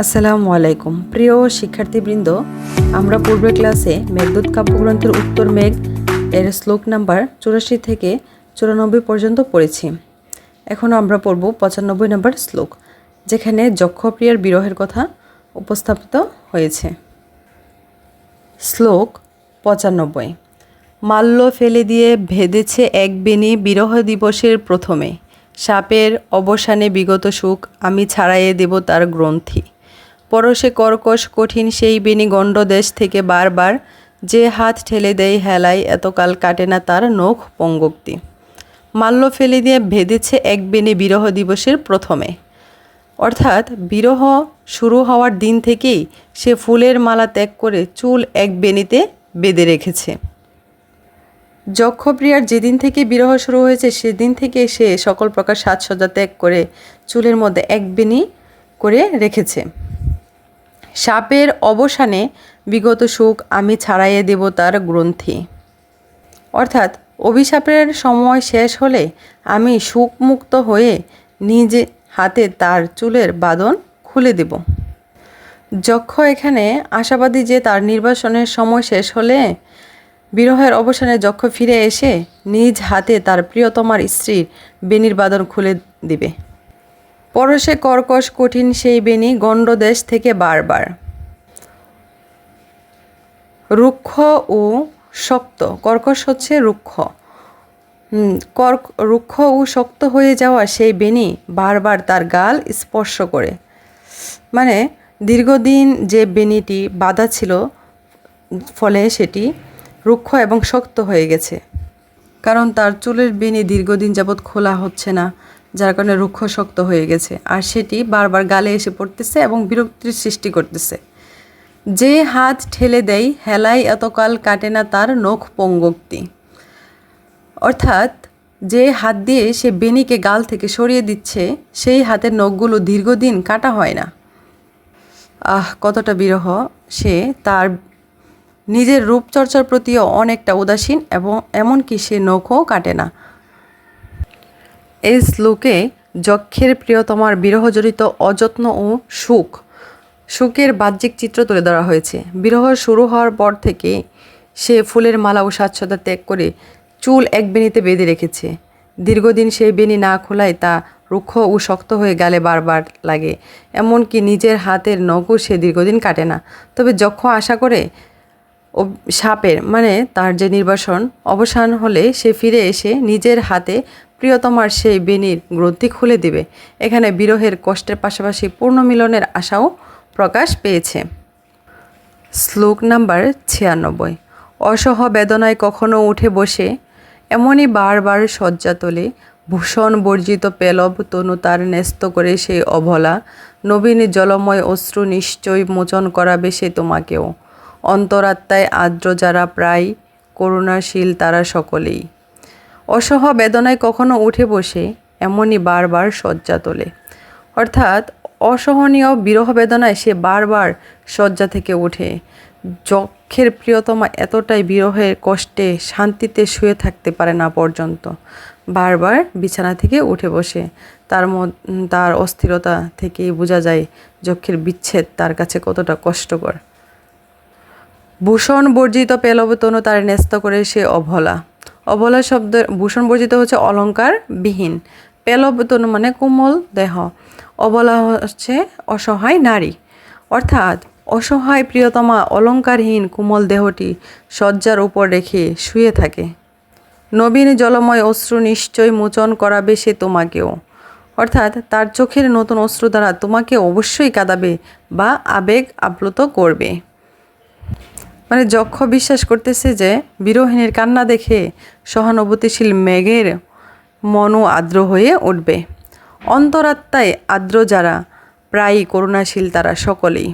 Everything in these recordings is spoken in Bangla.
আসসালামু আলাইকুম প্রিয় শিক্ষার্থীবৃন্দ, আমরা পূর্বের ক্লাসে মেঘদূত কাব্যগ্রন্থের উত্তর মেঘ এর শ্লোক নাম্বার 84 থেকে 94 পর্যন্ত পড়েছি। এখন আমরা পড়ব 95 নম্বর শ্লোক, যেখানে যক্ষপ্রিয়ার বিরহের কথা উপস্থাপিত হয়েছে। শ্লোক 95। মাল্য ফেলে দিয়ে ভেদেছে এক বেনি বিরহ দিবসের প্রথমে, সাপের অবসানে বিগত সুখ আমি ছাড়াইয়ে দেব তার গ্রন্থি। পরশে কর্কশ কঠিন সেই বেনি গণ্ডদেশ থেকে বারবার, যে হাত ঠেলে দেয় হেলায় এতকাল কাটে না তার নখ পঙ্গক্তি। মাল্য ফেলে দিয়ে ভেদেছে এক বেনি বিরহ দিবসের প্রথমে, অর্থাৎ বিরহ শুরু হওয়ার দিন থেকেই সে ফুলের মালা ত্যাগ করে চুল এক বেনিতে বেঁধে রেখেছে। যক্ষপ্রিয়ার যেদিন থেকে বিরহ শুরু হয়েছে সেদিন থেকে সে সকল প্রকার সাজসজ্জা ত্যাগ করে চুলের মধ্যে এক বেনি করে রেখেছে। সাপের অবসানে বিগত সুখ আমি ছাড়াইয়ে দেব তার গ্রন্থি, অর্থাৎ অভিশাপের সময় শেষ হলে আমি সুখমুক্ত হয়ে নিজে হাতে তার চুলের বাঁধন খুলে দেব। যক্ষ এখানে আশাবাদী যে তার নির্বাসনের সময় শেষ হলে বিরহের অবসানে যক্ষ ফিরে এসে নিজ হাতে তার প্রিয়তমার স্ত্রীর বেনির বাঁধন খুলে দিবে। পরশে কর্কশ কঠিন সেই বেনি গণ্ডদেশ থেকে বারবার। রুক্ষ ও শক্ত, কর্কশ হচ্ছে রুক্ষ, রুক্ষ ও শক্ত হয়ে যাওয়া সেই বেনি বারবার তার গাল স্পর্শ করে, মানে দীর্ঘদিন যে বেনিটি বাঁধা ছিল ফলে সেটি রুক্ষ এবং শক্ত হয়ে গেছে, কারণ তার চুলের বেনি দীর্ঘদিন যাবৎ খোলা হচ্ছে না, যার কারণে রুক্ষ শক্ত হয়ে গেছে, আর সেটি বারবার গালে এসে পড়তেছে এবং বিরক্তির সৃষ্টি করতেছে। যে হাত ঠেলে দেয় হেলায় এতকাল কাটে না তার নখ পঙ্গক্তি, অর্থাৎ যে হাত দিয়ে সে বেনিকে গাল থেকে সরিয়ে দিচ্ছে সেই হাতের নখগুলো দীর্ঘদিন কাটা হয় না। কতটা বিরহ! সে তার নিজের রূপচর্চার প্রতিও অনেকটা উদাসীন এবং এমনকি সে নখও কাটে না। এই শ্লোকে যক্ষের প্রিয়তমার বিরহজড়িত অযত্ন ও সুখের বাহ্যিক চিত্র তুলে ধরা হয়েছে। বিরহ শুরু হওয়ার পর থেকে সে ফুলের মালা ও সাজসজ্জা ত্যাগ করে চুল এক বেনিতে বেঁধে রেখেছে। দীর্ঘদিন সেই বেনি না খোলায় তা রুক্ষ ও শক্ত হয়ে গালে বারবার লাগে, এমনকি নিজের হাতের নখও সে দীর্ঘদিন কাটে না। তবে যক্ষ আশা করে সাপের মানে তার যে নির্বাসন অবসান হলে সে ফিরে এসে নিজের হাতে প্রিয়তমার সেই বেনির গ্রন্থি খুলে দিবে। এখানে বিরহের কষ্টের পাশাপাশি পূর্ণ মিলনের আশাও প্রকাশ পেয়েছে। শ্লোক নাম্বার 96। অসহ বেদনায় কখনো উঠে বসে এমনই বারবার শয্যা তোলে, ভূষণ বর্জিত পেলব তনু তার ন্যস্ত করে সেই অবলা, নবীন জলময় অশ্রু নিশ্চয় মোচন করাবে সে তোমাকেও। অন্তরাত্মায় আর্দ্র যারা প্রায় করুণাশীল তারা সকলেই। অসহ বেদনায় কখনো উঠে বসে এমনই বারবার শয্যা তোলে, অর্থাৎ অসহনীয় বিরহ বেদনায় সে বারবার শয্যা থেকে ওঠে। যক্ষের প্রিয়তমা এতটাই বিরহের কষ্টে শান্তিতে শুয়ে থাকতে পারে না পর্যন্ত বারবার বিছানা থেকে উঠে বসে। তার অস্থিরতা থেকেই বোঝা যায় যক্ষের বিচ্ছেদ তার কাছে কতটা কষ্টকর। ভূষণ বর্জিত পেলব তনু তার ন্যস্ত করে সে অবলা। অবলা শব্দের ভূষণ বর্জিত হচ্ছে অলঙ্কার বিহীন, পেলব তনু মানে কোমল দেহ, অবলা হচ্ছে অসহায় নারী, অর্থাৎ অসহায় প্রিয়তমা অলঙ্কারহীন কোমল দেহটি শয্যার উপর রেখে শুয়ে থাকে। নবীন জলময় অশ্রু নিশ্চয় মোচন করাবে সে তোমাকেও, অর্থাৎ তার চোখের নতুন অশ্রু দ্বারা তোমাকে অবশ্যই কাঁদাবে বা আবেগ আপ্লুত করবে। মানে যক্ষ বিশ্বাস করতেছে যে বিরহিণীর কান্না দেখে সহানুভূতিশীল মেঘের মনও আর্দ্র হয়ে উঠবে। অন্তরাত্মায় আর্দ্র যারা প্রায়ই করুণাশীল তারা সকলেই,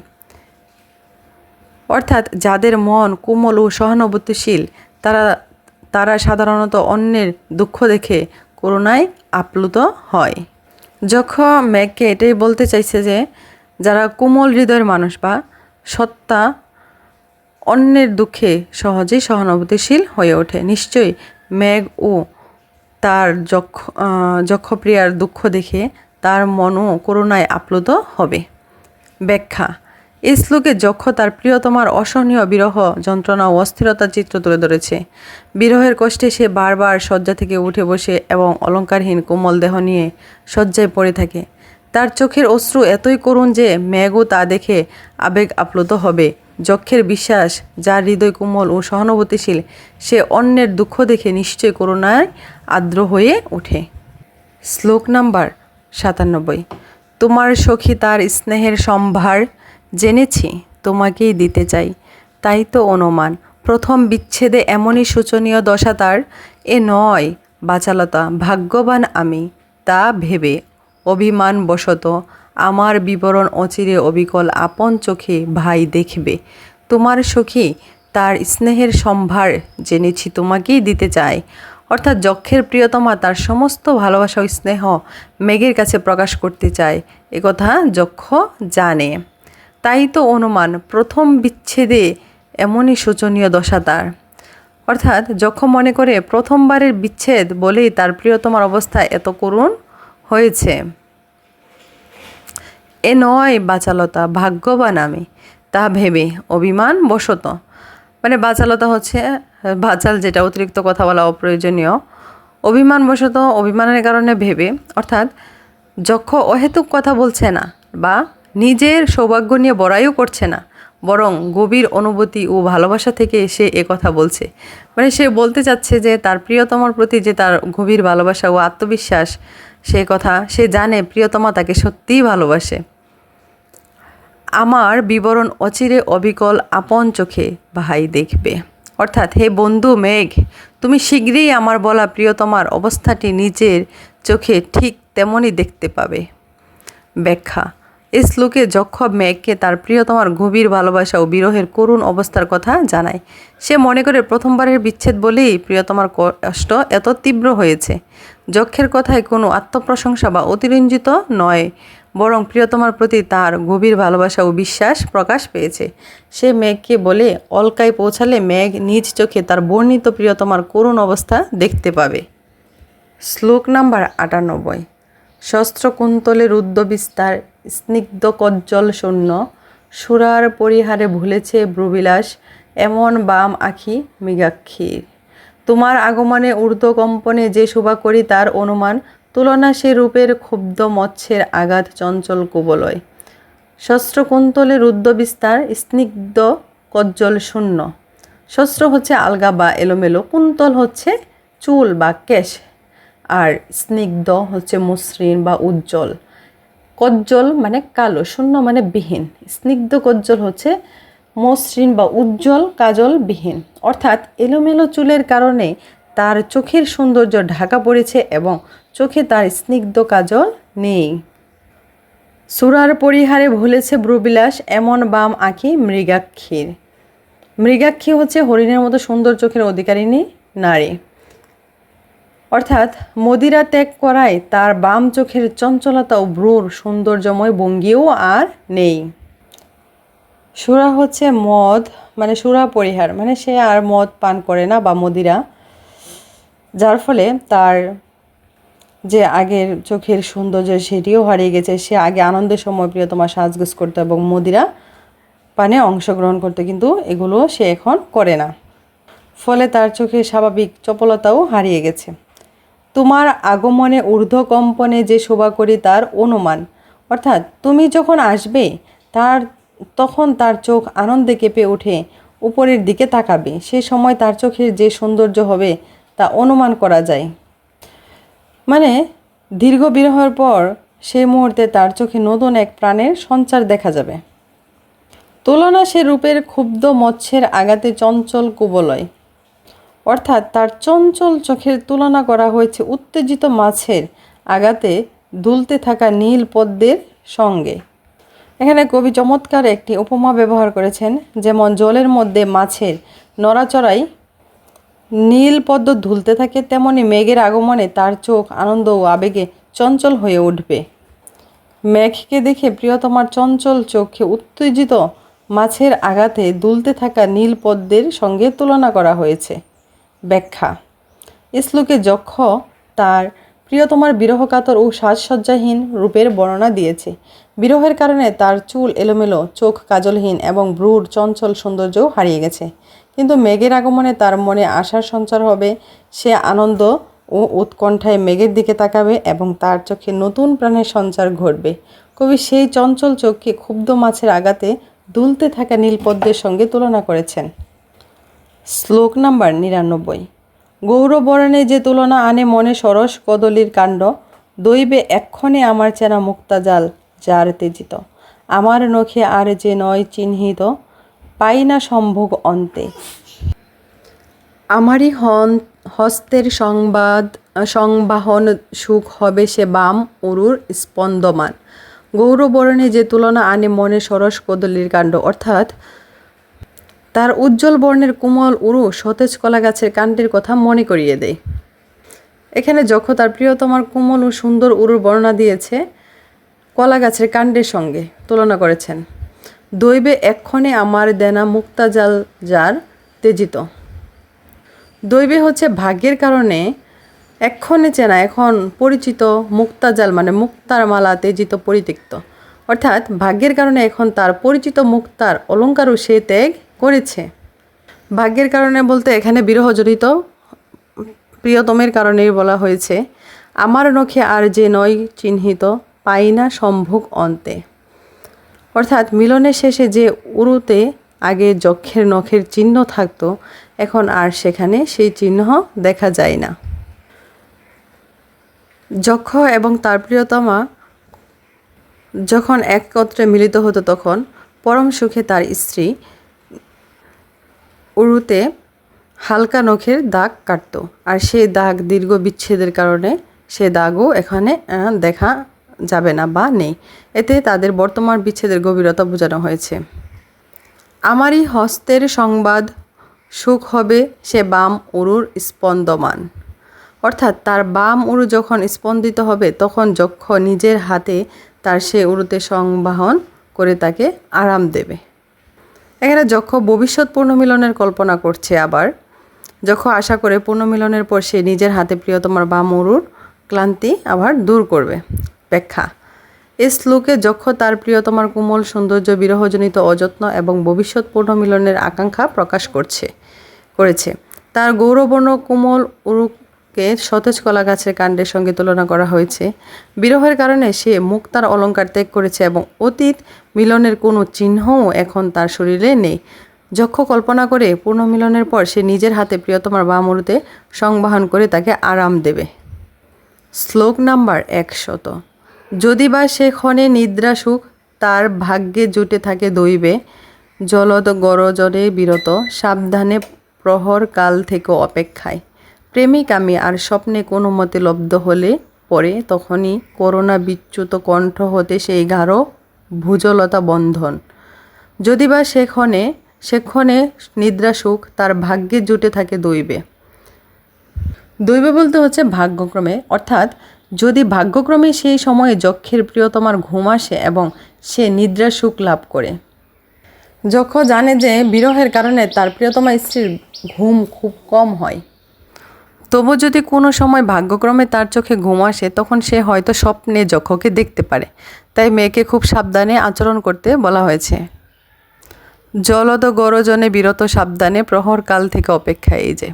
অর্থাৎ যাদের মন কোমল ও সহানুভূতিশীল তারা সাধারণত অন্যের দুঃখ দেখে করুণায় আপ্লুত হয়। যক্ষ মেঘকে এটাই বলতে চাইছে যে যারা কোমল হৃদয়ের মানুষ বা সত্তা অন্যের দুঃখে সহজেই সহানুভূতিশীল হয়ে ওঠে। নিশ্চয়ই মেঘ ও তার যক্ষপ্রিয়ার দুঃখ দেখে তার মনও করুণায় আপ্লুত হবে। ব্যাখ্যা। এই শ্লোকে যক্ষ তার প্রিয়তমার অসহনীয় বিরহ যন্ত্রণা ও অস্থিরতার চিত্র তুলে ধরেছে। বিরহের কষ্টে সে বারবার শয্যা থেকে উঠে বসে এবং অলঙ্কারহীন কোমল দেহ নিয়ে শয্যায় পড়ে থাকে। তার চোখের অশ্রু এতই করুণ যে মেঘও তা দেখে আবেগ আপ্লুত হবে। যক্ষের বিশ্বাস, যার হৃদয় কোমল ও সহানুভূতিশীল, সে অন্যের দুঃখ দেখে নিশ্চয় করুণায় আর্দ্র হয়ে ওঠে। শ্লোক নাম্বার 97। তোমার সখী তার স্নেহের সম্ভার, জেনেছি তোমাকেই দিতে চাই, তাই তো অনুমান। প্রথম বিচ্ছেদে এমনই শোচনীয় দশা তার, এ নয় বাচালতা, ভাগ্যবান আমি তা ভেবে অভিমান বশত আমার বিবরণ অচিরে অবিকল আপন চোখে ভাই দেখবে। তোমার সখী তার স্নেহের সম্ভার, জেনেছি তোমাকেই দিতে চায়। অর্থাৎ যক্ষের প্রিয়তমা তার সমস্ত ভালোবাসা ও স্নেহ মেঘের কাছে প্রকাশ করতে চায়, একথা যক্ষ জানে। তাই তো অনুমান প্রথম বিচ্ছেদে এমনই শোচনীয় দশা তার। অর্থাৎ যক্ষ মনে করে প্রথমবারের বিচ্ছেদ বলেই তার প্রিয়তমার অবস্থা এত করুণ হয়েছে। এ নয় বাচালতা, ভাগ্যবান আমি তা ভেবে অভিমান বশত, মানে বাচালতা হচ্ছে বাচাল, যেটা অতিরিক্ত কথা বলা অপ্রয়োজনীয়। অভিমান বশত, অভিমানের কারণে ভেবে, অর্থাৎ যক্ষ অহেতুক কথা বলছে না বা নিজের সৌভাগ্য নিয়ে বড়াইও করছে না, বরং গভীর অনুভূতি ও ভালোবাসা থেকে সে কথা বলছে। মানে সে বলতে চাচ্ছে যে তার প্রিয়তমার প্রতি যে তার গভীর ভালোবাসা ও আত্মবিশ্বাস, সে কথা সে জানে প্রিয়তমা তাকে সত্যিই ভালোবাসে। আমার বিবরণ অচিরে অবিকল আপন চোখে ভাই দেখবে। অর্থাৎ হে বন্ধু মেঘ, তুমি শীঘ্রই আমার বলা প্রিয়তমার অবস্থাটি নিজের চোখে ঠিক তেমনই দেখতে পাবে। ব্যাখ্যা। এই শ্লোকে যক্ষ মেঘকে তার প্রিয়তমার গভীর ভালোবাসা ও বিরহের করুণ অবস্থার কথা জানায়। সে মনে করে প্রথমবারের বিচ্ছেদ বলেই প্রিয়তমার কষ্ট এত তীব্র হয়েছে। যক্ষের কথায় কোনো আত্মপ্রশংসা বা অতিরঞ্জিত নয়, বরং প্রিয়তমার প্রতি তার গভীর ভালোবাসা ও বিশ্বাস প্রকাশ পেয়েছে। সে মেঘকে বলে, অলকায় পৌঁছালে মেঘ নিজ চোখে তার বর্ণিত প্রিয়তমার করুণ অবস্থা দেখতে পাবে। শ্লোক নাম্বার 98। শস্ত্র কুন্তলে রুদ্র বিস্তার, স্নিগ্ধ কজ্জল শূন্য, সুরার পরিহারে ভুলেছে ভ্রুবিলাস, এমন বাম আখি মৃগাক্ষীর। তোমার আগমনে ঊর্ধ্ব কম্পনে যে শোভা করি তার অনুমান, তুলনা সে রূপের ক্ষুব্ধ মৎস্যের আঘাত চঞ্চল কুবলয়। শস্ত্র কুন্তলে রুদ্র বিস্তার, স্নিগ্ধ কজ্জল শূন্য। শস্ত্র হচ্ছে আলগা বা এলোমেলো, কুন্তল হচ্ছে চুল বা কেশ, আর স্নিগ্ধ হচ্ছে মসৃণ বা উজ্জ্বল। কজ্জল মানে কালো, শূন্য মানে বিহীন। স্নিগ্ধ কজ্জল হচ্ছে মসৃণ বা উজ্জ্বল কাজল বিহীন। অর্থাৎ এলোমেলো চুলের কারণে তার চোখের সৌন্দর্য ঢাকা পড়েছে এবং চোখে তার স্নিগ্ধ কাজল নেই। সুরার পরিহারে ভুলেছে ভ্রুবিলাস, এমন বাম আঁখি মৃগাক্ষীর। মৃগাক্ষী হচ্ছে হরিণের মতো সুন্দর চোখের অধিকারিণী নারী। অর্থাৎ মদিরা ত্যাগ করায় তার বাম চোখের চঞ্চলতা ও ভ্রুর সৌন্দর্যময় ভঙ্গিও আর নেই। সুরা হচ্ছে মদ, মানে সুরা পরিহার, মানে সে আর মদ পান করে না বা মদিরা, যার ফলে তার যে আগের চোখের সৌন্দর্য সেটিও হারিয়ে গেছে। সে আগে আনন্দের সময় প্রিয়তমা সাজগোজ করতো এবং মদিরা পানে অংশগ্রহণ করতো, কিন্তু এগুলো সে এখন করে না, ফলে তার চোখের স্বাভাবিক চপলতাও হারিয়ে গেছে। তোমার আগমনে ঊর্ধ্ব কম্পনে যে শোভা করি তার অনুমান, অর্থাৎ তুমি যখন আসবে তখন তার চোখ আনন্দে কেঁপে উঠে উপরের দিকে তাকাবে। সে সময় তার চোখের যে সৌন্দর্য হবে তা অনুমান করা যায়। মানে দীর্ঘ বিরহের পর সেই মুহূর্তে তার চোখে নতুন এক প্রাণের সঞ্চার দেখা যাবে। তুলনা সে রূপের ক্ষুব্ধ মৎস্যের আঘাতে চঞ্চল কুবলয়। অর্থাৎ তার চঞ্চল চোখের তুলনা করা হয়েছে উত্তেজিত মাছের আঘাতে দুলতে থাকা নীল পদ্মের সঙ্গে। এখানে কবি চমৎকার একটি উপমা ব্যবহার করেছেন, যেমন জলের মধ্যে মাছের নড়াচড়ায় নীল পদ্ম ধুলতে থাকে, তেমনি মেঘের আগমনে তার চোখ আনন্দ ও আবেগে চঞ্চল হয়ে উঠবে। মেঘকে দেখে প্রিয়তমার চঞ্চল চোখে উত্তেজিত মাছের আঘাতে দুলতে থাকা নীল পদ্মের সঙ্গে তুলনা করা হয়েছে। ব্যাখ্যা। শ্লোকে যক্ষ তার প্রিয়তমার বিরহকাতর ও সাজসজ্জাহীন রূপের বর্ণনা দিয়েছে। বিরহের কারণে তার চুল এলোমেলো, চোখ কাজলহীন এবং ভ্রূর চঞ্চল সৌন্দর্যও হারিয়ে গেছে। কিন্তু মেঘের আগমনে তার মনে আশার সঞ্চার হবে। সে আনন্দ ও উৎকণ্ঠায় মেঘের দিকে তাকাবে এবং তার চোখে নতুন প্রাণের সঞ্চার ঘটবে। কবি সেই চঞ্চল চোখকে ক্ষুব্ধ মাছের আঘাতে দুলতে থাকা নীলপদ্মের সঙ্গে তুলনা করেছেন। শ্লোক নাম্বার ৯৯। গৌরবর্ণে যে তুলনা আনে মনে সরস কদলীর কাণ্ড, দৈবে এক্ষণে আমার চেনা মুক্তাজাল যার তেজিত, আমার নখে আর যে নয় চিহ্নিত, পাই না সম্ভোগ অন্তে। আমারই হস্তের সংবাহন সুখ হবে সে বাম উরুর স্পন্দমান। গৌরবর্ণে যে তুলনা আনে মনে সরস কদলীর কাণ্ড, অর্থাৎ তার উজ্জ্বল বর্ণের কোমল উরু সতেজ কলা গাছের কাণ্ডের কথা মনে করিয়ে দেয়। এখানে যক্ষ তার প্রিয়তমার কোমল ও সুন্দর উরুর বর্ণনা দিয়েছে কলা গাছের কাণ্ডের সঙ্গে তুলনা করেছেন। দৈবে এক্ষণে আমার দেনা মুক্তাজাল যার তেজিত। দৈবে হচ্ছে ভাগ্যের কারণে, এক্ষণে চেনা এখন পরিচিত, মুক্তাজাল মানে মুক্তার মালা তেজিত পরিত্যক্ত, অর্থাৎ ভাগ্যের কারণে এখন তার পরিচিত মুক্তার অলঙ্কারও সে ত্যাগ করেছে। ভাগ্যের কারণে বলতে এখানে বিরহজনিত প্রিয়তমের কারণেই বলা হয়েছে। আমার নখে আর যে নয় চিহ্নিত, পাই না সম্ভোগ অন্তে, অর্থাৎ মিলনের শেষে যে উরুতে আগে যক্ষের নখের চিহ্ন থাকতো, এখন আর সেখানে সেই চিহ্ন দেখা যায় না। যক্ষ এবং তার প্রিয়তমা যখন একত্রে মিলিত হতো তখন পরম সুখে তার স্ত্রী উরুতে হালকা নখের দাগ কাটতো, আর সেই দাগ দীর্ঘ বিচ্ছেদের কারণে সে দাগও এখানে দেখা যাবে না বা নেই। এতে তাদের বর্তমান বিচ্ছেদের গভীরতা বোঝানো হয়েছে। আমারই হস্তের সংবাদ সুখ হবে সে বাম উরুর স্পন্দমান, অর্থাৎ তার বাম উরু যখন স্পন্দিত হবে তখন যক্ষ নিজের হাতে তার সে উরুতে সংবাহন করে তাকে আরাম দেবে। এখানে যক্ষ ভবিষ্যৎ পুনর্মিলনের কল্পনা করছে। আবার যক্ষ আশা করে পুনর্মিলনের পর সে নিজের হাতে প্রিয়তমার বাম উরুর ক্লান্তি আবার দূর করবে। ব্যাখ্যা: এই শ্লোকে যক্ষ তার প্রিয়তমার কোমল সৌন্দর্য, বিরহজনিত অযত্ন এবং ভবিষ্যৎ পুনর্মিলনের আকাঙ্ক্ষা প্রকাশ করেছে। তার গৌরবর্ণ কোমল উরুকে সতেজ কলা গাছের কাণ্ডের সঙ্গে তুলনা করা হয়েছে। বিরহের কারণে সে মুক্তার অলঙ্কার ত্যাগ করেছে এবং অতীত মিলনের কোনো চিহ্নও এখন তার শরীরে নেই। যক্ষ কল্পনা করে পুনর্মিলনের পর সে নিজের হাতে প্রিয়তমার বাম উরুতে সংবাহন করে তাকে আরাম দেবে। শ্লোক নাম্বার ১০০। যদি বা সে ক্ষণে নিদ্রা সুখ তার ভাগ্যে জুটে থাকে দৈবে, জলদ গরজনে বিরত সাবধানে প্রহর কাল থেকে অপেক্ষায়, প্রেমিক আমি আর স্বপ্নে কোনো মতে লব্ধ হলে পরে তখনই করুণা বিচ্যুত কণ্ঠ হতে সেই গাঢ় ভুজলতা বন্ধন। যদি বা সেক্ষণে নিদ্রা সুখ তার ভাগ্যে জুটে থাকে দৈবে। দৈবে বলতে হচ্ছে ভাগ্যক্রমে, অর্থাৎ যদি ভাগ্যক্রমে সেই সময়ে যক্ষের প্রিয়তমার ঘুম আসে এবং সে নিদ্রা সুখ লাভ করে। যক্ষ জানে যে বিরহের কারণে তার প্রিয়তমা স্ত্রীর ঘুম খুব কম হয়। তবু যদি কোনো সময় ভাগ্যক্রমে তার চোখে ঘুম আসে তখন সে হয়তো স্বপ্নে যক্ষকে দেখতে পারে। তাই মেয়েকে খুব সাবধানে আচরণ করতে বলা হয়েছে। জলদ গরজনে বিরত সাবধানে প্রহর কাল থেকে অপেক্ষায়, এই যে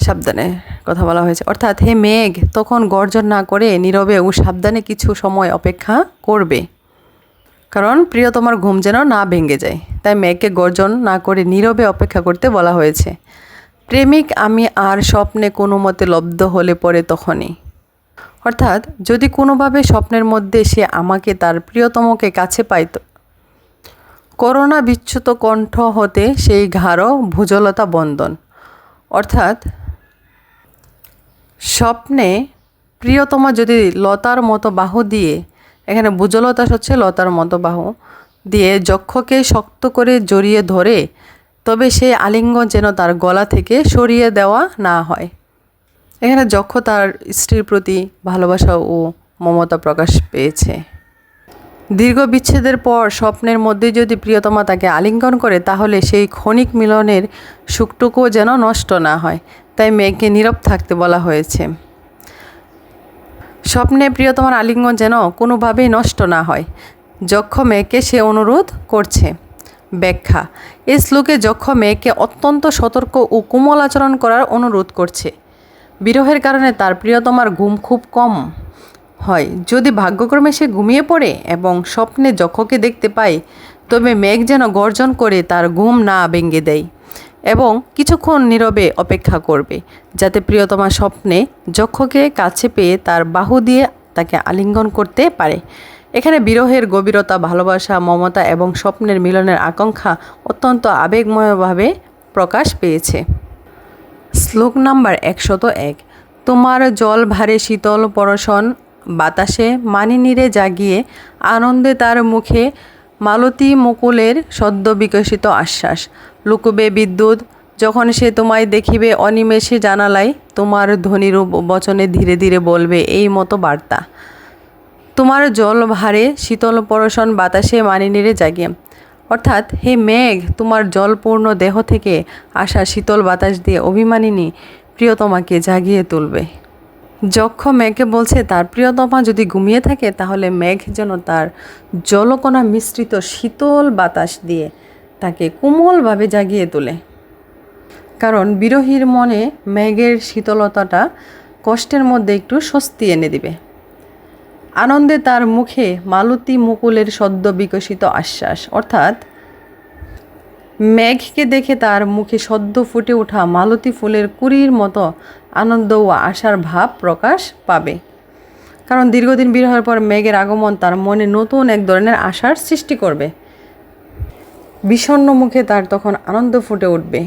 সাবধানে কথা বলা হয়েছে, অর্থাৎ হে মেঘ তখন গর্জন না করে নীরবে ও সাবধানে কিছু সময় অপেক্ষা করবে, কারণ প্রিয়তমার ঘুম যেন না ভেঙে যায়। তাই মেঘকে গর্জন না করে নীরবে অপেক্ষা করতে বলা হয়েছে। প্রেমিক আমি আর স্বপ্নে কোনো মতে লব্ধ হলে পরে তখনই, অর্থাৎ যদি কোনোভাবে স্বপ্নের মধ্যে সে আমাকে তার প্রিয়তমকে কাছে পাইত, করুণা বিচ্যুত কণ্ঠ হতে সেই গাঢ় ভুজলতা বন্ধন, অর্থাৎ স্বপ্নে প্রিয়তমা যদি লতার মতো বাহু দিয়ে, এখানে ভুজলতা হচ্ছে লতার মতো বাহু দিয়ে যক্ষকে শক্ত করে জড়িয়ে ধরে, তবে সেই আলিঙ্গন যেন তার গলা থেকে সরিয়ে দেওয়া না হয়। এখানে যক্ষ তার স্ত্রীর প্রতি ভালোবাসা ও মমতা প্রকাশ পেয়েছে। দীর্ঘ বিচ্ছেদের পর স্বপ্নের মধ্যে যদি প্রিয়তমা তাকে আলিঙ্গন করে তাহলে সেই ক্ষণিক মিলনের সুখটুকুও যেন নষ্ট না হয়। তাই মেয়েকে নীরব থাকতে বলা হয়েছে। স্বপ্নে প্রিয়তমার আলিঙ্গন যেন কোনোভাবেই নষ্ট না হয়। যক্ষ মেয়েকে সে অনুরোধ করছে। ব্যাখ্যা: এই শ্লোকে যক্ষ মেয়েকে অত্যন্ত সতর্ক ও কোমল আচরণ করার অনুরোধ করছে। বিরহের কারণে তার প্রিয়তমার ঘুম খুব কম হয়। যদি ভাগ্যক্রমে সে ঘুমিয়ে পড়ে এবং স্বপ্নে যক্ষকে দেখতে পায়, তবে মেঘ যেন গর্জন করে তার ঘুম না ভেঙে দেয় এবং কিছুক্ষণ নীরবে অপেক্ষা করবে, যাতে প্রিয়তমা স্বপ্নে যক্ষকে কাছে পেয়ে তার বাহু দিয়ে তাকে আলিঙ্গন করতে পারে। এখানে বিরহের গভীরতা, ভালোবাসা, মমতা এবং স্বপ্নের মিলনের আকাঙ্ক্ষা অত্যন্ত আবেগময়ভাবে প্রকাশ পেয়েছে। শ্লোক নাম্বার 101। তোমার জল ভারে শীতল পরশন বাতাসে মানিনীরে জাগিয়ে আনন্দে তার মুখে মালতী মুকুলের সদ্য বিকশিত আশ্বাস। লুকুবে বিদ্যুৎ যখন সে তোমায় দেখিবে অনিমেষে জানালায়, তোমার ধ্বনিরূপ বচনে ধীরে ধীরে বলবে এই মতো বার্তা। তোমার জল ভারে শীতল পরশন বাতাসে মানিনীরে জাগিয়ে, অর্থাৎ হে মেঘ, তোমার জলপূর্ণ দেহ থেকে আসা শীতল বাতাস দিয়ে অভিমানিনী প্রিয়তমাকে জাগিয়ে তুলবে। যক্ষ মেঘকে বলছে তার প্রিয়তমা যদি ঘুমিয়ে থাকে, তাহলে মেঘ যেন তার জলকণা মিশ্রিত শীতল বাতাস দিয়ে তাকে কোমলভাবে জাগিয়ে তোলে। কারণ বিরহীর মনে মেঘের শীতলতাটা কষ্টের মধ্যে একটু স্বস্তি এনে দিবে। আনন্দে তার মুখে মালতী মুকুলের সদ্য বিকশিত আশ্বাস, অর্থাৎ মেঘকে দেখে তার মুখে সদ্য ফুটে ওঠা মালতী ফুলের কুঁড়ির মতো আনন্দ ও আশার ভাব প্রকাশ পাবে। কারণ দীর্ঘদিন বিরহের পর মেঘের আগমন তার মনে নতুন এক ধরনের আশার সৃষ্টি করবে। বিষণ্ণ মুখে তার তখন আনন্দ ফুটে উঠবে।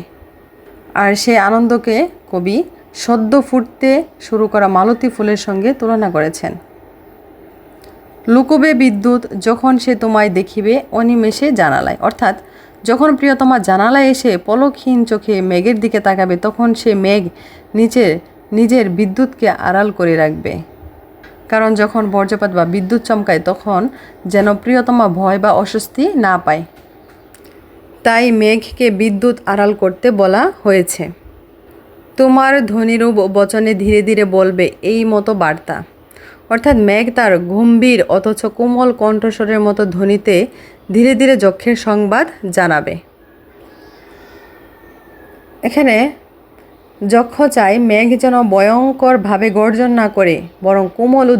আর সেই আনন্দকে কবি সদ্য ফুটতে শুরু করা মালতী ফুলের সঙ্গে তুলনা করেছেন। লুকোবে বিদ্যুৎ যখন সে তোমায় দেখিবে অনিমেষে জানালায়, অর্থাৎ যখন প্রিয়তমা জানালায় এসে পলকহীন চোখে মেঘের দিকে তাকাবে, তখন সে মেঘ নিজের বিদ্যুৎকে আড়াল করে রাখবে। কারণ যখন বজ্রপাত বা বিদ্যুৎ চমকায়, তখন যেন প্রিয়তমা ভয় বা অস্বস্তি না পায়। তাই মেঘকে বিদ্যুৎ আড়াল করতে বলা হয়েছে। তোমার ধ্বনিরূপ বচনে ধীরে ধীরে বলবে এই মতো বার্তা, অর্থাৎ মেঘ তার গম্ভীর অথচ কোমল কণ্ঠস্বরের মতো ধ্বনিতে ধীরে ধীরে যক্ষের সংবাদ জানাবে। এখানে যক্ষ চায় মেঘ যেন ভয়ঙ্করভাবে গর্জন না করে, বরং কোমল ও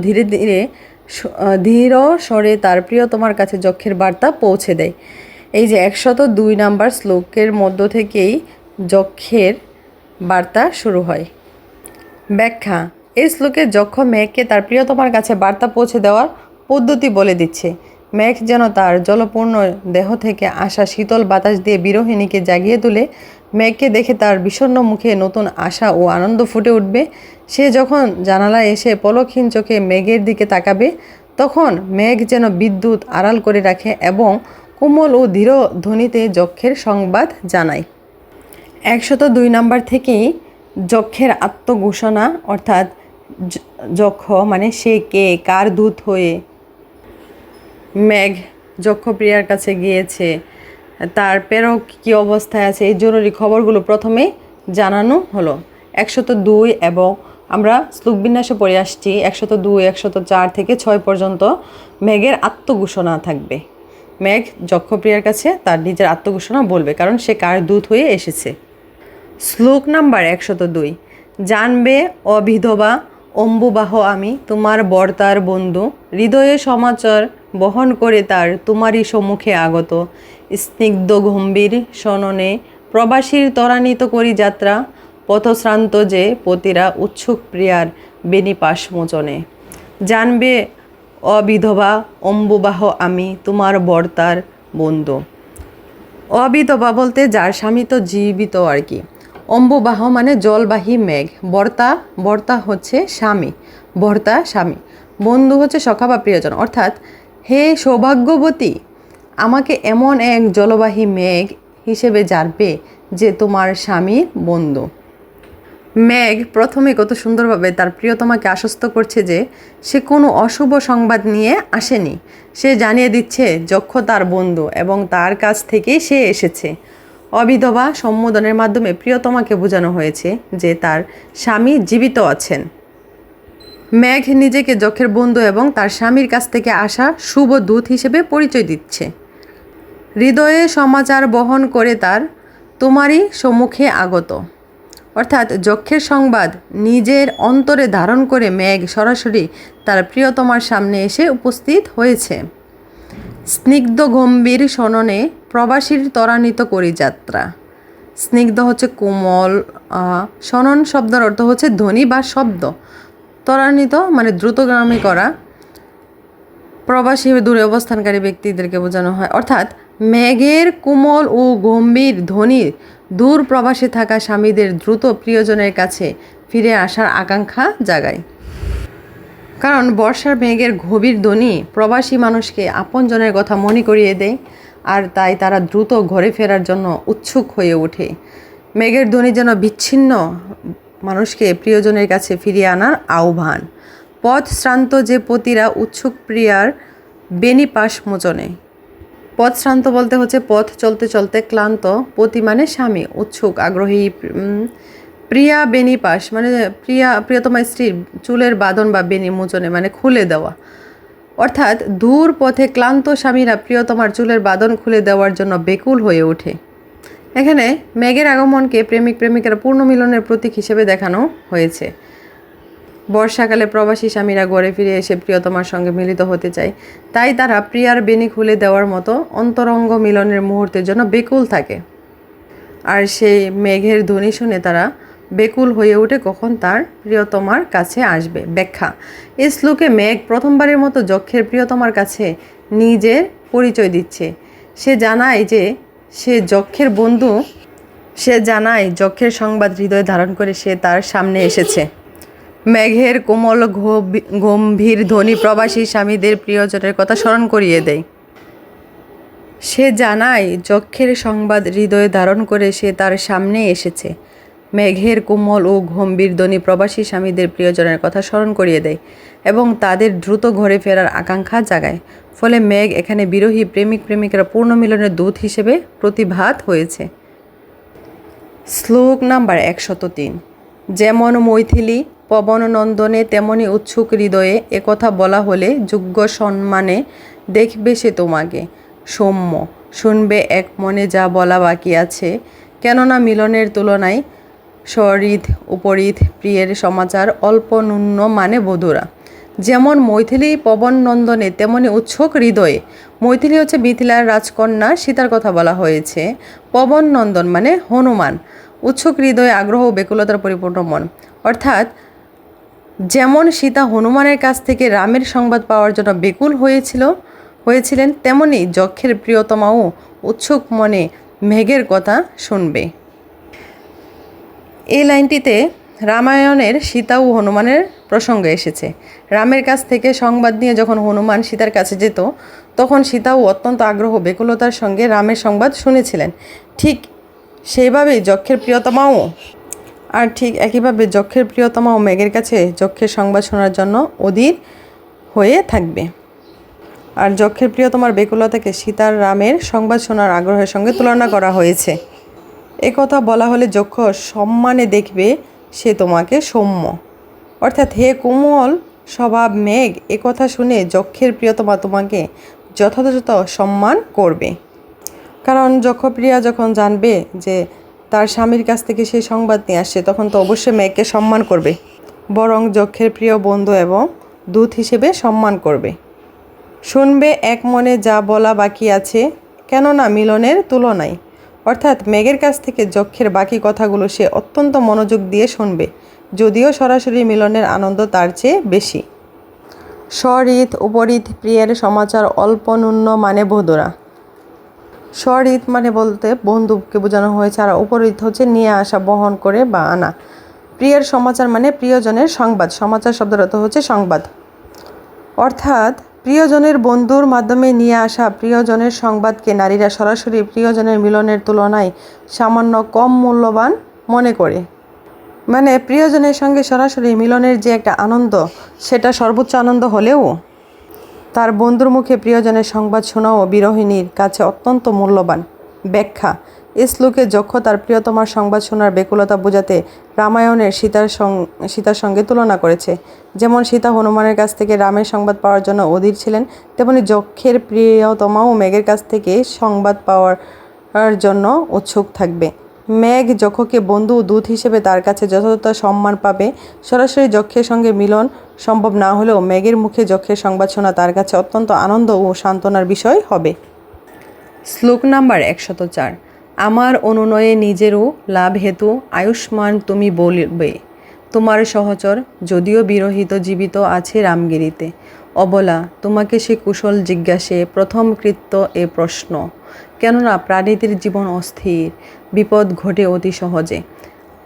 ধীর স্বরে তার প্রিয়তমার কাছে যক্ষের বার্তা পৌঁছে দেয়। এই যে 102 নম্বর শ্লোকের মধ্য থেকেই যক্ষের বার্তা শুরু হয়। ব্যাখ্যা: এই শ্লোকে যক্ষ মেঘকে তার প্রিয়তমার কাছে বার্তা পৌঁছে দেওয়ার পদ্ধতি বলে দিচ্ছে। মেঘ যেন তার জলপূর্ণ দেহ থেকে আসা শীতল বাতাস দিয়ে বিরহিণীকে জাগিয়ে তুলে। মেঘকে দেখে তার বিষণ্ণ মুখে নতুন আশা ও আনন্দ ফুটে উঠবে। সে যখন জানালায় এসে পলকহীন চোখে মেঘের দিকে তাকাবে, তখন মেঘ যেন বিদ্যুৎ আড়াল করে রাখে এবং কোমল ও ধীর ধ্বনিতে যক্ষের সংবাদ জানায়। 102 নম্বর থেকেই যক্ষের আত্মঘোষণা, অর্থাৎ যক্ষ মানে সে কে, কার দূত হয়ে মেঘ যক্ষপ্রিয়ার কাছে গিয়েছে, তার প্রেরক কী অবস্থায় আছে, এই জরুরি খবরগুলো প্রথমে জানানো হলো। 102 এবং আমরা শ্লোক বিন্যাসে পড়ে আসছি 102, 104 থেকে 6 পর্যন্ত মেঘের আত্মঘোষণা থাকবে। মেঘ যক্ষপ্রিয়ার কাছে তার নিজের আত্মঘোষণা বলবে, কারণ সে কার দূত হয়ে এসেছে। শ্লোক নাম্বার 102। জানবে অবিধবা অম্বুবাহ আমি, তোমার বর্তার বন্ধু, হৃদয়ে সমাচার বহন করে তার তোমারই সম্মুখে আগত, স্নিগ্ধ গম্ভীর শননে প্রবাসীর ত্বরান্বিত করি যাত্রা, পথশ্রান্ত যে পতিরা উৎসুক প্রিয়ার বেনিপাশ মোচনে। জানবে অবিধবা অম্বুবাহ আমি, তোমার বর্তার বন্ধু। অবিধবা বলতে যার স্বামী তো জীবিত আর কি। অম্বুবাহ মানে জলবাহী মেঘ। বর্তা হচ্ছে স্বামী, বর্তা স্বামী। বন্ধু হচ্ছে সখা বা প্রিয়জন। অর্থাৎ হে সৌভাগ্যবতী, আমাকে এমন এক জলবাহী মেঘ হিসেবে জানবে যে তোমার স্বামীর বন্ধু। মেঘ প্রথমে কত সুন্দরভাবে তার প্রিয়তমাকে আশ্বস্ত করছে যে সে কোনো অশুভ সংবাদ নিয়ে আসেনি। সে জানিয়ে দিচ্ছে যক্ষ তার বন্ধু এবং তার কাছ থেকেই সে এসেছে। অবিধবা সম্বোধনের মাধ্যমে প্রিয়তমাকে বোঝানো হয়েছে যে তার স্বামী জীবিত আছেন। মেঘ নিজেকে যক্ষের বন্ধু এবং তার স্বামীর কাছ থেকে আসা শুভ দূত হিসেবে পরিচয় দিচ্ছে। হৃদয়ে সমাচার বহন করে তার তোমারই সম্মুখে আগত। অর্থাৎ যক্ষের সংবাদ নিজের অন্তরে ধারণ করে মেঘ সরাসরি তার প্রিয়তমার সামনে এসে উপস্থিত হয়েছে। স্নিগ্ধ গম্ভীর শননে প্রবাসীর ত্বরান্বিত করি যাত্রা। স্নিগ্ধ হচ্ছে কোমল, শনন শব্দের অর্থ হচ্ছে ধ্বনি বা শব্দ, ত্বরান্বিত মানে দ্রুতগামী করা, প্রবাসী দূরে অবস্থানকারী ব্যক্তিদেরকে বোঝানো হয়। অর্থাৎ মেঘের কোমল ও গম্ভীর ধ্বনি দূর প্রবাসে থাকা স্বামীদের দ্রুত প্রিয়জনের কাছে ফিরে আসার আকাঙ্ক্ষা জাগায়। কারণ বর্ষার মেঘের গভীর ধ্বনি প্রবাসী মানুষকে আপনজনের কথা মনে করিয়ে দেয়, আর তাই তারা দ্রুত ঘরে ফেরার জন্য উৎসুক হয়ে ওঠে। মেঘের ধ্বনি যেন বিচ্ছিন্ন মানুষকে প্রিয়জনের কাছে ফিরিয়ে আনার আহ্বান। পথ শ্রান্ত যে পতিরা উৎসুক প্রিয়ার বেনিপাশ মোচনে। পথ শ্রান্ত বলতে হচ্ছে পথ চলতে চলতে ক্লান্ত, পতি মানে স্বামী, উৎসুক আগ্রহী। প্রিয়া বেনিপাশ মানে প্রিয়তমা স্ত্রীর চুলের বাঁধন বা বেনি মোচনে মানে খুলে দেওয়া। অর্থাৎ দূর পথে ক্লান্ত স্বামীরা প্রিয়তমার চুলের বাঁধন খুলে দেওয়ার জন্য বেকুল হয়ে ওঠে। এখানে মেঘের আগমনকে প্রেমিক প্রেমিকার পূর্ণ মিলনের প্রতীক হিসেবে দেখানো হয়েছে। বর্ষাকালে প্রবাসী স্বামীরা ঘরে ফিরে এসে প্রিয়তমার সঙ্গে মিলিত হতে চায়, তাই তারা প্রিয়ার বেনি খুলে দেওয়ার মতো অন্তরঙ্গ মিলনের মুহূর্তের জন্য বেকুল থাকে। আর সেই মেঘের ধ্বনি শুনে তারা বেকুল হয়ে ওঠে কখন তার প্রিয়তমার কাছে আসবে। ব্যাখ্যা: এই শ্লোকে মেঘ প্রথমবারের মতো যক্ষের প্রিয়তমার কাছে নিজের পরিচয় দিচ্ছে। সে জানায় যে সে যক্ষের বন্ধু, সে জানায় যক্ষের সংবাদ হৃদয়ে ধারণ করে সে তার সামনে এসেছে। মেঘের কোমল গম্ভীর ধ্বনি প্রবাসী স্বামীদের প্রিয়জনের কথা স্মরণ করিয়ে দেয়। সে জানায় যক্ষের সংবাদ হৃদয়ে ধারণ করে সে তার সামনে এসেছে। মেঘের কোমল ও গম্ভীর ধ্বনি প্রবাসী স্বামীদের প্রিয়জনের কথা স্মরণ করিয়ে দেয় এবং তাদের দ্রুত ঘরে ফেরার আকাঙ্ক্ষা জাগায়। ফলে মেঘ এখানে বিরহী প্রেমিক প্রেমিকার পূর্ণ মিলনের দূত হিসেবে প্রতিভাত হয়েছে। শ্লোক নাম্বার 103। যেমন মৈথিলী পবন নন্দনে তেমনি উৎসুক হৃদয়ে একথা বলা হলে যোগ্য সম্মানে দেখবে সে তোমাকে সৌম্য, শুনবে এক মনে যা বলা বাকি আছে, কেননা মিলনের তুলনায় স্বরিত উপরিত প্রিয়ের সমাচার অল্প ন্যূন মানে বধুরা। যেমন মৈথিলী পবন নন্দনে তেমনি উৎসুক হৃদয়ে। মৈথিলী হচ্ছে মিথিলার রাজকন্যা সীতার কথা বলা হয়েছে। পবন নন্দন মানে হনুমান। উৎসুক হৃদয়ে আগ্রহ ও বেকুলতার পরিপূর্ণ মন। অর্থাৎ যেমন সীতা হনুমানের কাছ থেকে রামের সংবাদ পাওয়ার জন্য বেকুল হয়েছিলেন, তেমনি যক্ষের প্রিয়তমাও উৎসুক মনে মেঘের কথা শুনবে। এই লাইনটিতে রামায়ণের সীতা ও হনুমানের প্রসঙ্গ এসেছে। রামের কাছ থেকে সংবাদ নিয়ে যখন হনুমান সীতার কাছে যেত, তখন সীতাও অত্যন্ত আগ্রহ বেকুলতার সঙ্গে রামের সংবাদ শুনেছিলেন। ঠিক সেইভাবেই যক্ষের প্রিয়তমাও মেঘের কাছে যক্ষের সংবাদ শোনার জন্য অধীর হয়ে থাকবে। আর যক্ষের প্রিয়তমার বেকুলতাকে সীতার রামের সংবাদ শোনার আগ্রহের সঙ্গে তুলনা করা হয়েছে। একথা বলা হলে যক্ষ সম্মানে দেখবে সে তোমাকে সৌম্য। অর্থাৎ হে কোমল স্বভাব মেঘ, একথা শুনে যক্ষের প্রিয়তমা তোমাকে যথাযথ সম্মান করবে। কারণ যক্ষপ্রিয়া যখন জানবে যে তার স্বামীর কাছ থেকে সেই সংবাদ নিয়ে আসছে, তখন তো অবশ্যই মেঘকে সম্মান করবে, বরং যক্ষের প্রিয় বন্ধু এবং দূত হিসেবে সম্মান করবে। শুনবে এক মনে যা বলা বাকি আছে, কেননা মিলনের তুলনায়। অর্থাৎ মেঘের কাছ থেকে যক্ষের বাকি কথাগুলো সে অত্যন্ত মনোযোগ দিয়ে শুনবে, যদিও সরাসরি মিলনের আনন্দ তার চেয়ে বেশি। স্বরিত উপরিত প্রিয়ের সমাচার অল্প ন্যূন মানে বধুরা। স্বরিত মানে বলতে বন্ধুকে বোঝানো হয়েছে, আর উপরিত হচ্ছে নিয়ে আসা, বহন করে বা আনা। প্রিয়ের সমাচার মানে প্রিয়জনের সংবাদ। সমাচার শব্দের অর্থ হচ্ছে সংবাদ। অর্থাৎ প্রিয়জনের বন্ধুর মাধ্যমে নিয়ে আসা প্রিয়জনের সংবাদকে নারীরা সরাসরি প্রিয়জনের মিলনের তুলনায় সামান্য কম মূল্যবান মনে করে। মানে প্রিয়জনের সঙ্গে সরাসরি মিলনের যে একটা আনন্দ, সেটা সর্বোচ্চ আনন্দ হলেও তার বন্ধুর মুখে প্রিয়জনের সংবাদ শোনাও বিরহিণীর কাছে অত্যন্ত মূল্যবান। ব্যাখ্যা: এই শ্লোকে যক্ষ তার প্রিয়তমার সংবাদ শোনার ব্যাকুলতা বোঝাতে রামায়ণের সীতার সঙ্গে তুলনা করেছে। যেমন সীতা হনুমানের কাছ থেকে রামের সংবাদ পাওয়ার জন্য অধীর ছিলেন, তেমনি যক্ষের প্রিয়তমাও মেঘের কাছ থেকে সংবাদ পাওয়ার জন্য উৎসুক থাকবে। মেঘ যক্ষকে বন্ধু ও দূত হিসেবে তার কাছে যথাযথ সম্মান পাবে। সরাসরি যক্ষের সঙ্গে মিলন সম্ভব না হলেও মেঘের মুখে যক্ষের সংবাদ শোনা তার কাছে অত্যন্ত আনন্দ ও সান্ত্বনার বিষয় হবে। শ্লোক নাম্বার 104। আমার অনুনয়ে নিজেরও লাভ হেতু আয়ুষ্মান তুমি বলবে, তোমার সহচর যদিও বিরহিত জীবিত আছে রামগিরিতে। অবলা তোমাকে সে কুশল জিজ্ঞাসে, প্রথম কৃত্য এ প্রশ্ন। কেননা প্রাণীদের জীবন অস্থির, বিপদ ঘটে অতি সহজে।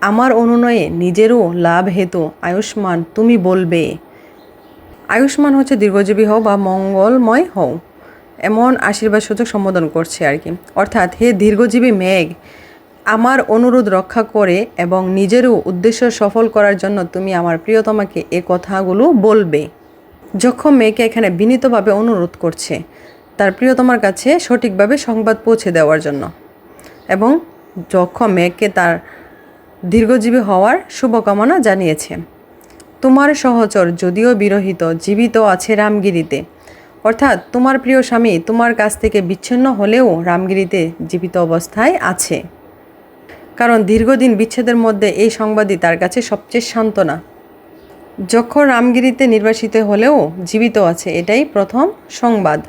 আমার অনুনয়ে নিজেরও লাভ হেতু আয়ুষ্মান তুমি বলবে। আয়ুষ্মান হচ্ছে দীর্ঘজীবী হও বা মঙ্গলময় হও, এমন আশীর্বাদ সূচক সম্বোধন করছে আর কি। অর্থাৎ হে দীর্ঘজীবী মেঘ, আমার অনুরোধ রক্ষা করে এবং নিজেরও উদ্দেশ্য সফল করার জন্য তুমি আমার প্রিয়তমাকে এ কথাগুলো বলবে। যক্ষ মেঘকে এখানে বিনীতভাবে অনুরোধ করছে তার প্রিয়তমার কাছে সঠিকভাবে সংবাদ পৌঁছে দেওয়ার জন্য, এবং যক্ষ মেঘকে তার দীর্ঘজীবী হওয়ার শুভকামনা জানিয়েছে। তোমার সহচর যদিও বিরহিত জীবিত আছে রামগিরিতে। অর্থাৎ তোমার প্রিয় স্বামী তোমার কাছ থেকে বিচ্ছিন্ন হলেও রামগিরিতে জীবিত অবস্থায় আছে, কারণ দীর্ঘদিন বিচ্ছেদের মধ্যে এই সংবাদই তার কাছে সবচেয়ে সান্ত্বনা। যক্ষ রামগিরিতে নির্বাসিত হলেও জীবিত আছে, এটাই প্রথম সংবাদ।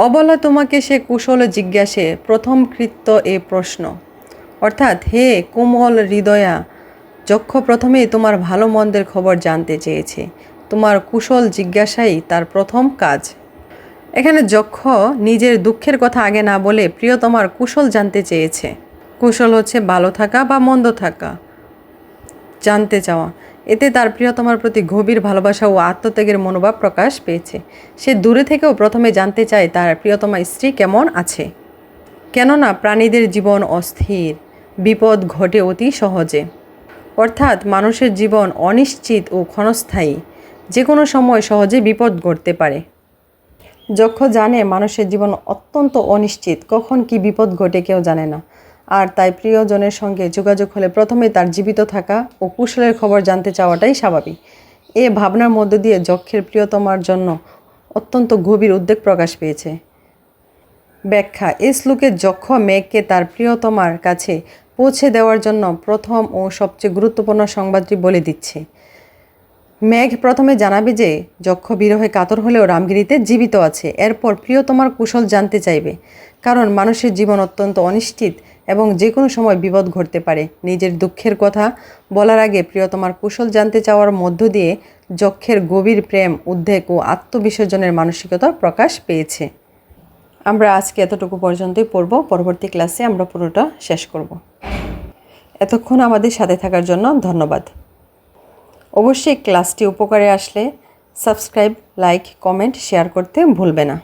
অবলা তোমাকে সে কুশল জিজ্ঞাসে, প্রথম কৃত্য এ প্রশ্ন। অর্থাৎ হে কোমল হৃদয়া, যক্ষ প্রথমেই তোমার ভালো মন্দের খবর জানতে চেয়েছে। তোমার কুশল জিজ্ঞাসাই তার প্রথম কাজ। এখানে যক্ষ নিজের দুঃখের কথা আগে না বলে প্রিয়তমার কুশল জানতে চেয়েছে। কুশল হচ্ছে ভালো থাকা বা মন্দ থাকা, জানতে চাওয়া। এতে তার প্রিয়তমার প্রতি গভীর ভালোবাসা ও আত্মত্যাগের মনোভাব প্রকাশ পেয়েছে। সে দূরে থেকেও প্রথমে জানতে চায় তার প্রিয়তমা স্ত্রী কেমন আছে। কেননা প্রাণীদের জীবন অস্থির, বিপদ ঘটে অতি সহজে। অর্থাৎ মানুষের জীবন অনিশ্চিত ও ক্ষণস্থায়ী, যে কোনো সময় সহজে বিপদ ঘটতে পারে। যক্ষ জানে মানুষের জীবন অত্যন্ত অনিশ্চিত, কখন কি বিপদ ঘটে কেউ জানে না। আর তাই প্রিয়জনের সঙ্গে যোগাযোগ হলে প্রথমে তার জীবিত থাকা ও কুশলের খবর জানতে চাওয়াটাই স্বাভাবিক। এ ভাবনার মধ্য দিয়ে যক্ষের প্রিয়তমার জন্য অত্যন্ত গভীর উদ্বেগ প্রকাশ পেয়েছে। ব্যাখ্যা: এই শ্লোকে যক্ষ মেঘকে তার প্রিয়তমার কাছে পৌঁছে দেওয়ার জন্য প্রথম ও সবচেয়ে গুরুত্বপূর্ণ সংবাদটি বলে দিচ্ছে। মেঘ প্রথমে জানাবে যে যক্ষ বিরহে কাতর হলেও রামগিরিতে জীবিত আছে। এরপর প্রিয়তমার কুশল জানতে চাইবে, কারণ মানুষের জীবন অত্যন্ত অনিশ্চিত এবং যে কোনো সময় বিপদ ঘটতে পারে। নিজের দুঃখের কথা বলার আগে প্রিয়তমার কুশল জানতে চাওয়ার মধ্য দিয়ে যক্ষের গভীর প্রেম, উদ্বেগ ও আত্মবিসর্জনের মানসিকতা প্রকাশ পেয়েছে। আমরা আজকে এতটুকু পর্যন্তই পড়ব, পরবর্তী ক্লাসে আমরা পুরোটা শেষ করব। এতক্ষণ আমাদের সাথে থাকার জন্য ধন্যবাদ। অবশ্যই ক্লাসটি উপকারে আসলে সাবস্ক্রাইব, লাইক, কমেন্ট, শেয়ার করতে ভুলবে না।